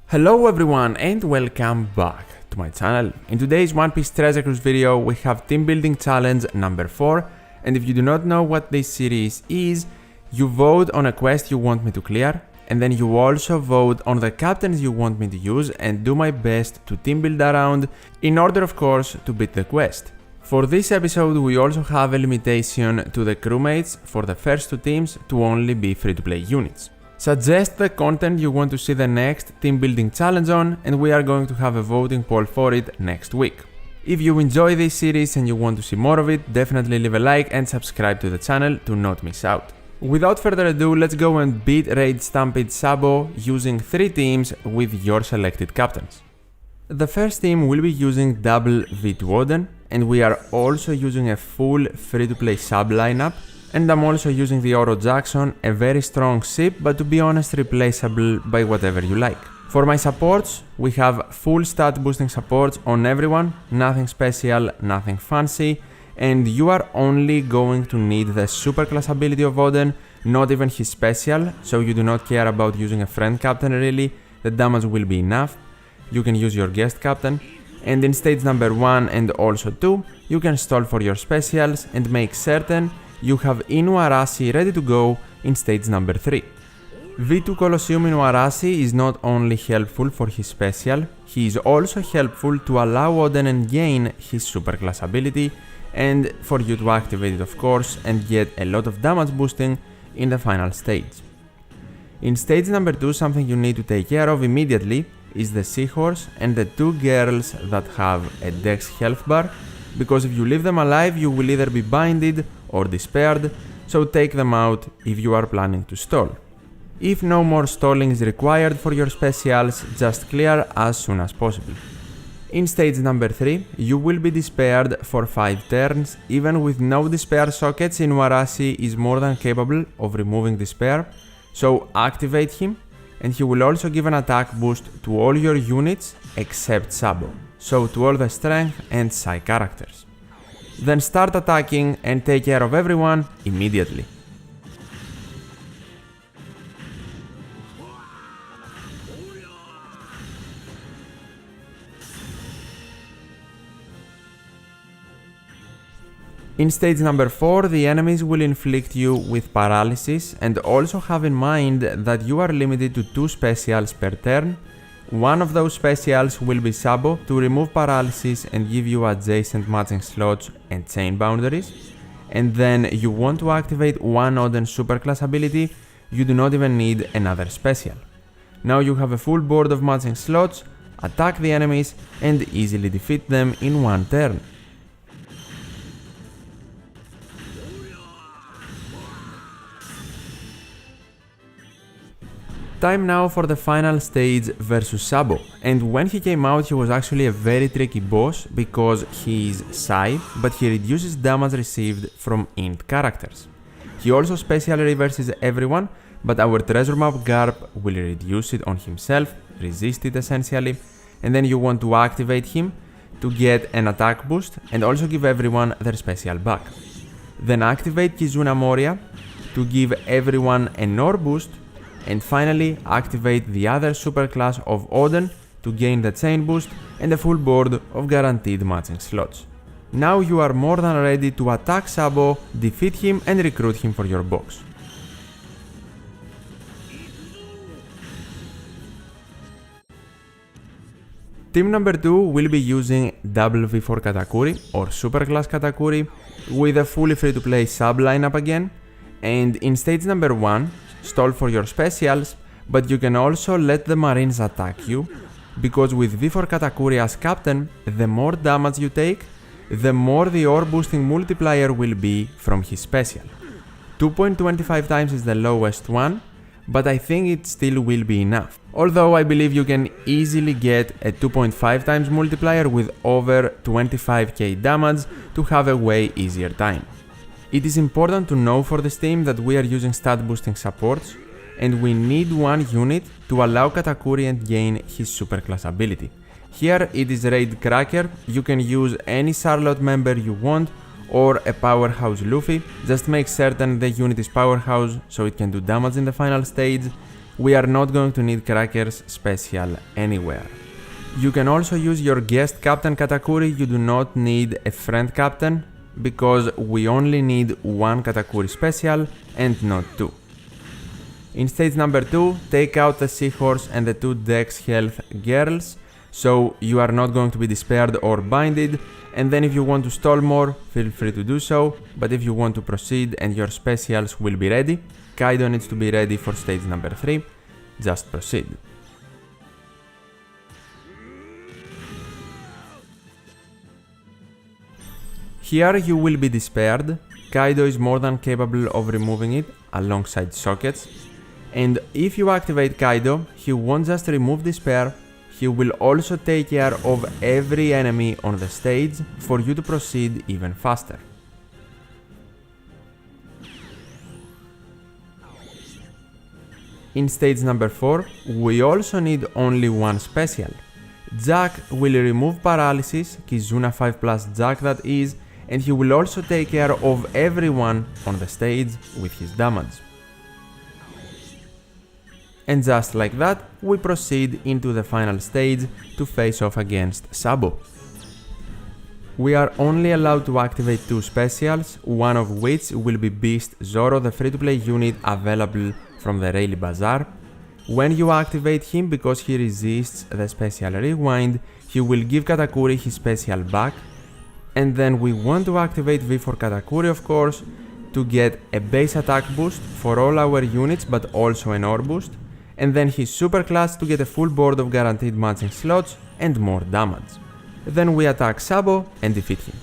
Hello everyone and welcome back to my channel. In today's One Piece Treasure Cruise video we have Team Building Challenge number 4, and if you do not know what this series is, you vote on a quest you want me to clear, and then you also vote on the captains you want me to use and do my best to team build around in order of course to beat the quest. For this episode we also have a limitation to the crewmates for the first two teams to only be free-to-play units. Suggest the content you want to see the next team building challenge on, and we are going to have a voting poll for it next week. If you enjoy this series and you want to see more of it, definitely leave a like and subscribe to the channel to not miss out. Without further ado, let's go and beat Raid Stampede Sabo using 3 teams with your selected captains. The first team will be using double V2 Oden, and we are also using a full free-to-play sub lineup. And I'm also using the Oro Jackson, a very strong ship, but to be honest replaceable by whatever you like. For my supports, we have full stat boosting supports on everyone, nothing special, nothing fancy, and you are only going to need the superclass ability of Oden, not even his special, so you do not care about using a friend captain really, the damage will be enough. You can use your guest captain, and in stage number 1 and also 2, you can stall for your specials and make certain you have Inu Arashi ready to go in stage number 3. V2 Colosseum Inu Arashi is not only helpful for his special, he is also helpful to allow Oden and gain his superclass ability, and for you to activate it of course and get a lot of damage boosting in the final stage. In stage number 2, something you need to take care of immediately is the seahorse and the 2 girls that have a dex health bar, because if you leave them alive you will either be binded or despaired, so take them out if you are planning to stall. If no more stalling is required for your specials, just clear as soon as possible. In stage number 3, you will be despaired for 5 turns. Even with no despair sockets, Inu Arashi is more than capable of removing despair, so activate him, and he will also give an attack boost to all your units except Sabo, so to all the strength and psi characters. Then start attacking and take care of everyone immediately. In stage number 4, the enemies will inflict you with paralysis, and also have in mind that you are limited to 2 specials per turn. One of those specials will be Sabo to remove paralysis and give you adjacent matching slots and chain boundaries. And then you want to activate one Oden superclass ability, you do not even need another special. Now you have a full board of matching slots, attack the enemies and easily defeat them in one turn. Time now for the final stage versus Sabo, and when he came out he was actually a very tricky boss because he is Psi, but he reduces damage received from int characters. He also specially reverses everyone, but our treasure map Garp will reduce it on himself, resist it essentially, and then you want to activate him to get an attack boost and also give everyone their special back. Then activate Kizuna Moria to give everyone an ore boost, and finally activate the other superclass of Oden to gain the chain boost and a full board of guaranteed matching slots. Now you are more than ready to attack Sabo, defeat him and recruit him for your box. Team number 2 will be using double V4 Katakuri or superclass Katakuri with a fully free-to-play sub lineup again, and in stage number 1, stall for your specials, but you can also let the marines attack you, because with V4 Katakuri as captain, the more damage you take, the more the ore boosting multiplier will be from his special. 2.25 times is the lowest one, but I think it still will be enough. Although I believe you can easily get a 2.5 times multiplier with over 25k damage to have a way easier time. It is important to know for this team that we are using stat boosting supports, and we need one unit to allow Katakuri and gain his superclass ability. Here it is Raid Cracker, you can use any Charlotte member you want or a powerhouse Luffy, just make certain the unit is powerhouse so it can do damage in the final stage. we are not going to need Cracker's special anywhere. You can also use your guest captain Katakuri, you do not need a friend captain, because we only need one Katakuri special and not two. In stage number 2, take out the seahorse and the 2 dex health girls, so you are not going to be despaired or binded, and then if you want to stall more, feel free to do so, but if you want to proceed and your specials will be ready, Kaido needs to be ready for stage number 3, just proceed. Here you will be despaired, Kaido is more than capable of removing it alongside sockets, and if you activate Kaido, he won't just remove despair, he will also take care of every enemy on the stage for you to proceed even faster. In stage number 4, we also need only one special. Jack will remove paralysis, Kizuna 5+ Jack that is, and he will also take care of everyone on the stage with his damage. And just like that, we proceed into the final stage to face off against Sabo. We are only allowed to activate 2 specials, one of which will be Beast Zoro, the free-to-play unit available from the Rayleigh Bazaar. When you activate him, because he resists the special rewind, he will give Katakuri his special back. And then we want to activate V4 Katakuri, of course, to get a base attack boost for all our units, but also an ore boost, and then his super class to get a full board of guaranteed matching slots and more damage. Then we attack Sabo and defeat him.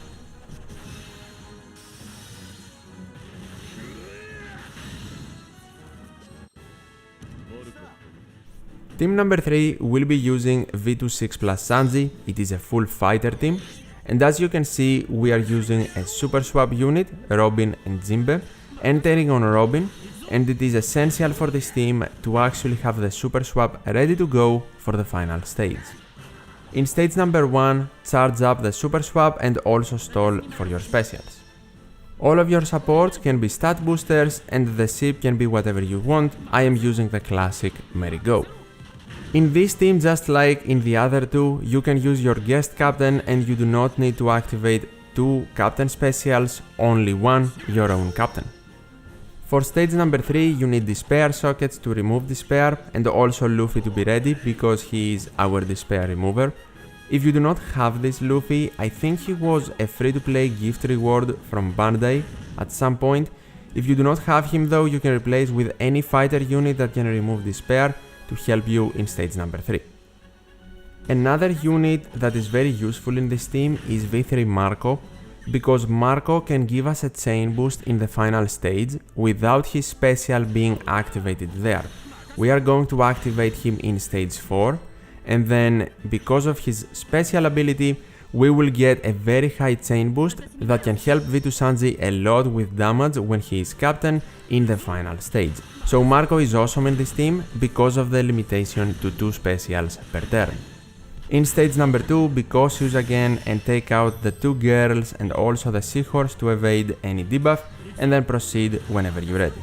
Team number 3 will be using V2 6+ Sanji, it is a full fighter team. And as you can see, we are using a super swap unit, Robin and Jinbe, entering on Robin, and it is essential for this team to actually have the super swap ready to go for the final stage. In stage number 1, charge up the super swap and also stall for your specials. All of your supports can be stat boosters and the ship can be whatever you want. I am using the classic Merry-Go. In this team, just like in the other two, you can use your guest captain and you do not need to activate 2 captain specials, only one, your own captain. For stage number 3, you need despair sockets to remove despair and also Luffy to be ready because he is our despair remover. If you do not have this Luffy, I think he was a free-to-play gift reward from Bandai at some point. If you do not have him though, you can replace with any fighter unit that can remove despair to help you in stage number 3. Another unit that is very useful in this team is V3 Marco, because Marco can give us a chain boost in the final stage without his special being activated there. We are going to activate him in stage 4, and then because of his special ability we will get a very high chain boost that can help V2 Sanji a lot with damage when he is captain in the final stage. So Marco is awesome in this team because of the limitation to 2 specials per turn. In stage number 2, be cautious again and take out the 2 girls and also the seahorse to evade any debuff, and then proceed whenever you're ready.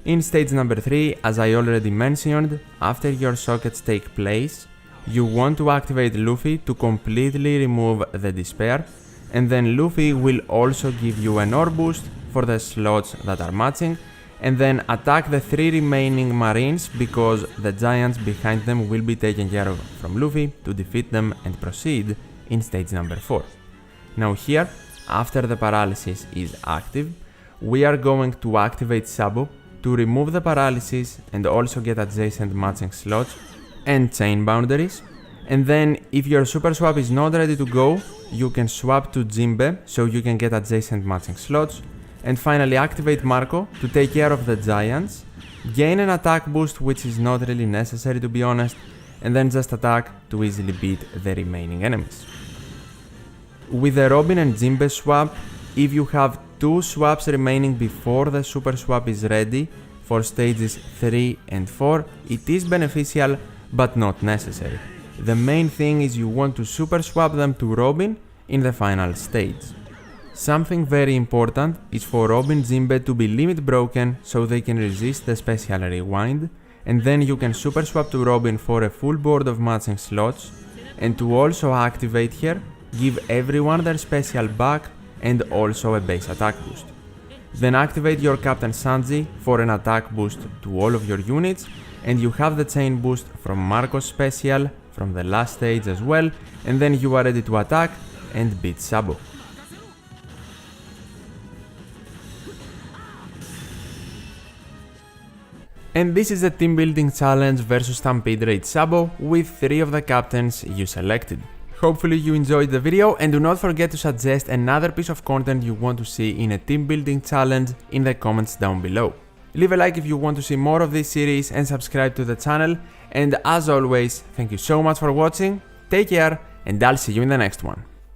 In stage number 3, as I already mentioned, after your sockets take place, you want to activate Luffy to completely remove the despair, and then Luffy will also give you an ore boost for the slots that are matching, and then attack the 3 remaining marines because the giants behind them will be taken care of from Luffy to defeat them and proceed in stage number 4. Now here, after the paralysis is active, we are going to activate Sabo to remove the paralysis and also get adjacent matching slots and chain boundaries. And then if your super swap is not ready to go, you can swap to Jinbe so you can get adjacent matching slots. And finally activate Marco to take care of the giants, gain an attack boost which is not really necessary to be honest, and then just attack to easily beat the remaining enemies. With the Robin and Jinbe swap, if you have 2 swaps remaining before the super swap is ready for stages 3 and 4, it is beneficial but not necessary. The main thing is you want to super swap them to Robin in the final stage. Something very important is for Robin Jinbe to be limit broken so they can resist the special rewind, and then you can super swap to Robin for a full board of matching slots, and to also activate her, give everyone their special back and also a base attack boost. Then activate your Captain Sanji for an attack boost to all of your units, and you have the chain boost from Marco's special from the last stage as well, and then you are ready to attack and beat Sabo. And this is the team building challenge versus Stampede Sabo with 3 of the captains you selected. Hopefully you enjoyed the video, and do not forget to suggest another piece of content you want to see in a team building challenge in the comments down below. Leave a like if you want to see more of this series and subscribe to the channel, and as always, thank you so much for watching, take care, and I'll see you in the next one.